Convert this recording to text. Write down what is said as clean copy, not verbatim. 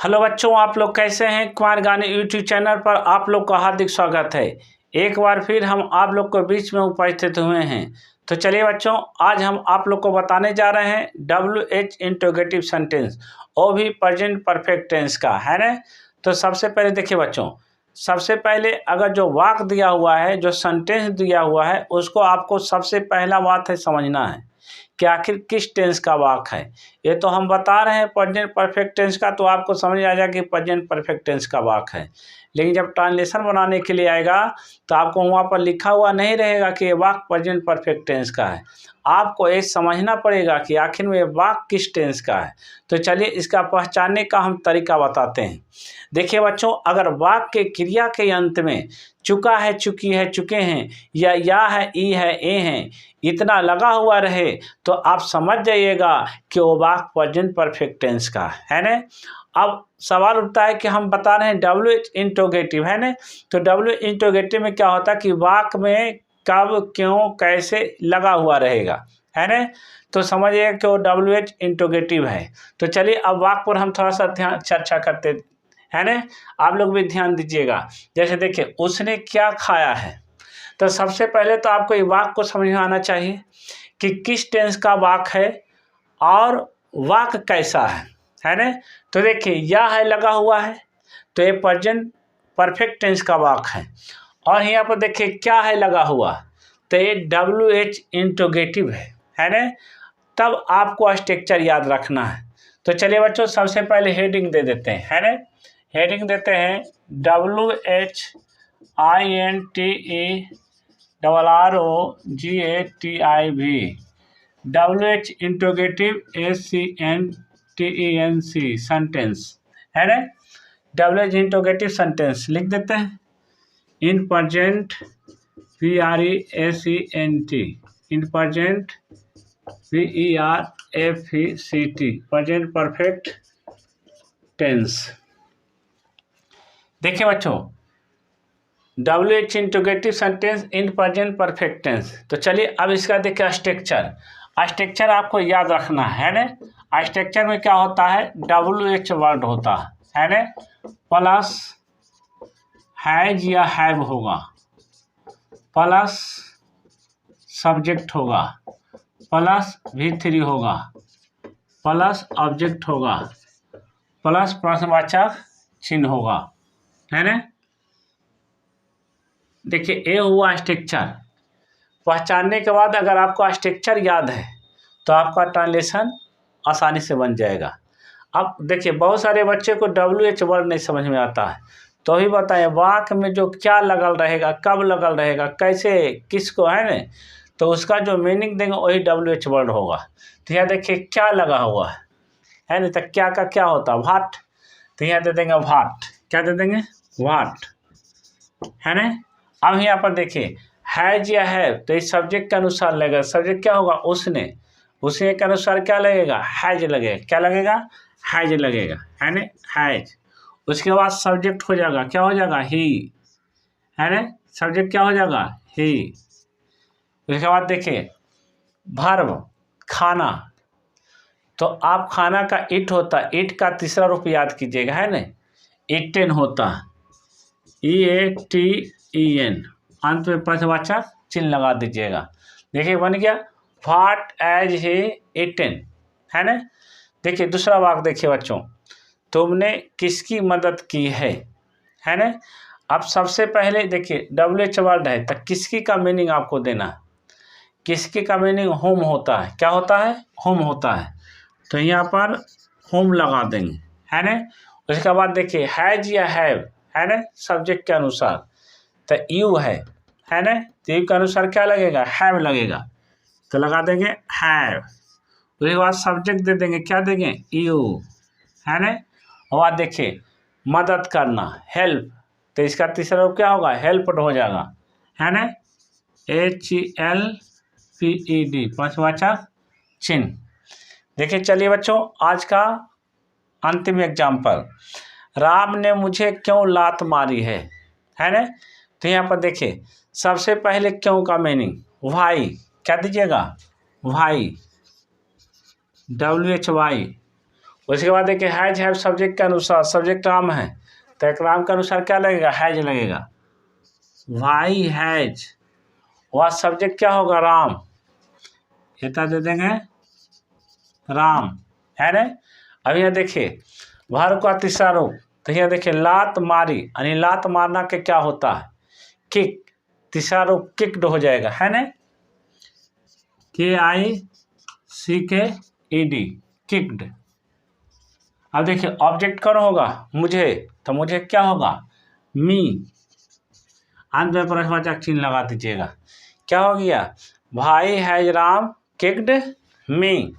Hello बच्चों, आप लोग कैसे हैं। कुमार गाने यूट्यूब चैनल पर आप लोग का हार्दिक स्वागत है। एक बार फिर हम आप लोग के बीच में उपस्थित हुए हैं। तो चलिए बच्चों, आज हम आप लोग को बताने जा रहे हैं WH इंट्रोगेटिव सेंटेंस, वो भी प्रेजेंट परफेक्ट टेंस का, है ना। तो सबसे पहले देखिए बच्चों, सबसे पहले अगर जो वाक्य दिया हुआ है, जो सेंटेंस दिया हुआ है, उसको आपको सबसे पहला बात है समझना है कि आखिर किस टेंस का वाक्य है। ये तो हम बता रहे हैं प्रेजेंट परफेक्ट टेंस का, तो आपको समझ आ जाएगा कि प्रेजेंट परफेक्ट टेंस का वाक्य है। लेकिन जब ट्रांसलेशन बनाने के लिए आएगा तो आपको वहाँ पर लिखा हुआ नहीं रहेगा कि ये वाक्य प्रेजेंट परफेक्ट टेंस का है। आपको ये समझना पड़ेगा कि आखिर में वाक्य किस टेंस का है। तो चलिए इसका पहचानने का हम तरीका बताते हैं। देखिए बच्चों, अगर वाक्य के क्रिया के अंत में चुका है, चुकी है, चुके हैं, या है, ई है, ए हैं, इतना लगा हुआ रहे तो आप समझ जाइएगा कि वो वाक्य प्रेजेंट परफेक्ट टेंस का है ना। अब सवाल उठता है कि हम बता रहे हैं WH इंट्रोगेटिव, है ना। तो WH इंट्रोगेटिव में क्या होता है कि वाक्य में कब, क्यों, कैसे लगा हुआ रहेगा, है ना। तो समझिए कि वो WH इंट्रोगेटिव है। तो चलिए अब वाक्य पर हम थोड़ा सा ध्यान चर्चा करते है ना। आप लोग भी ध्यान दीजिएगा। जैसे देखिए, उसने क्या खाया है। तो सबसे पहले तो आपको ये वाक्य को समझ में आना चाहिए कि किस टेंस का वाक्य है और वाक्य कैसा है ना। तो देखिए, या है लगा हुआ है तो ये प्रेजेंट परफेक्ट टेंस का वाक्य है। और यहाँ पर देखिए क्या है लगा हुआ, तो ये WH इंट्रोगेटिव है ना। तब आपको स्ट्रक्चर याद रखना है। तो चलिए बच्चों, सबसे पहले हेडिंग दे देते हैं, है ना। हेडिंग देते हैं WHINTERROGATIV, WH interrogative SENTENC sentence, है ना। WH इंट्रोगेटिव सेंटेंस लिख देते हैं। In present PRESENT, in present PERFECT, present perfect tense. देखिए बच्चों, WH interrogative sentence in present perfect tense. तो चलिए अब इसका देखिए स्ट्रक्चर। स्ट्रक्चर आपको याद रखना है ना। स्ट्रक्चर में क्या होता है, WH वर्ड होता है ना, प्लस हैज या हैव होगा, प्लस सब्जेक्ट होगा, प्लस V3 होगा, प्लस ऑब्जेक्ट होगा, प्लस प्रश्नवाचक चिन्ह होगा, है ना। देखिए ये हुआ स्ट्रक्चर। पहचानने के बाद अगर आपको स्ट्रक्चर याद है तो आपका ट्रांसलेशन आसानी से बन जाएगा। अब देखिए, बहुत सारे बच्चे को WH वर्ड नहीं समझ में आता है, तो ही बताएं वाक्य में जो क्या लगल रहेगा, कब लगल रहेगा, कैसे, किसको, है ना। तो उसका जो मीनिंग देंगे वही WH वर्ड होगा। तो यहाँ देखिए क्या लगा हुआ है ना। तो क्या का क्या होता है, वाट। तो यहाँ दे देंगे वाट, क्या दे देंगे, वाट, है ना। अब यहाँ पर देखिए हैज या है, तो इस सब्जेक्ट के अनुसार लगेगा। सब्जेक्ट क्या होगा, उसने, उसने के अनुसार क्या लगेगा, हैज लगेगा। क्या लगेगा, हैज लगेगा, है ना, हैज। उसके बाद सब्जेक्ट हो जाएगा, क्या हो जाएगा, ही, है ना। सब्जेक्ट क्या हो जाएगा, ही। उसके बाद देखिए वर्ब, खाना। तो आप खाना का इट होता है, इट का तीसरा रूप याद कीजिएगा, है ना, इटेन होता है, EATEN, अंत में प्रश्नवाचक चिन्ह लगा दीजिएगा। देखिए बन गया व्हाट एज हे इटेन, है ना। देखिए दूसरा वाक्य देखिए बच्चों, तुमने किसकी मदद की है ना। अब सबसे पहले देखिए WH वर्ड है तो किसकी का मीनिंग आपको देना। किसकी का मीनिंग होम होता है, क्या होता है, होम होता है। तो यहाँ पर होम लगा देंगे, है ना। उसके बाद देखिए हैज या हैव, है ना, सब्जेक्ट के अनुसार। तो यू है ना, तो यू के अनुसार क्या लगेगा, हैव लगेगा। तो लगा देंगे हैव। उसके बाद सब्जेक्ट दे देंगे, क्या देंगे, यू, है ना। और बाद देखिए मदद करना, हेल्प। तो इसका तीसरा रूप क्या होगा, हेल्प हो जाएगा, है ना, HELPED, प्रश्नवाचक चिन्ह। देखिए चलिए बच्चों, आज का अंतिम एग्जाम्पल, राम ने मुझे क्यों लात मारी है ना। तो यहाँ पर देखिए सबसे पहले क्यों का मीनिंग वाई, क्या दीजिएगा, वाई, WHY। उसके बाद देखिए हैज हैव सब्जेक्ट के अनुसार, सब्जेक्ट राम है तो एक राम के अनुसार क्या लगेगा, हैज लगेगा। वाई हैज, वह सब्जेक्ट क्या होगा, राम, इतना दे देंगे राम, है ना। अब यहाँ देखिए वर्ब का तीसरा रूप, तो यहाँ देखिए लात मारी, यानी लात मारना के क्या होता है, किक, तीसरा रूप किक्ड हो जाएगा, है ना, KICKED, किक्ड। अब देखिए ऑब्जेक्ट कौन होगा, मुझे, तो मुझे क्या होगा, मी, अंत में प्रश्नवाचक चिन्ह लगा दीजिएगा। क्या हो गया, भाई हैज राम किक्ड मी।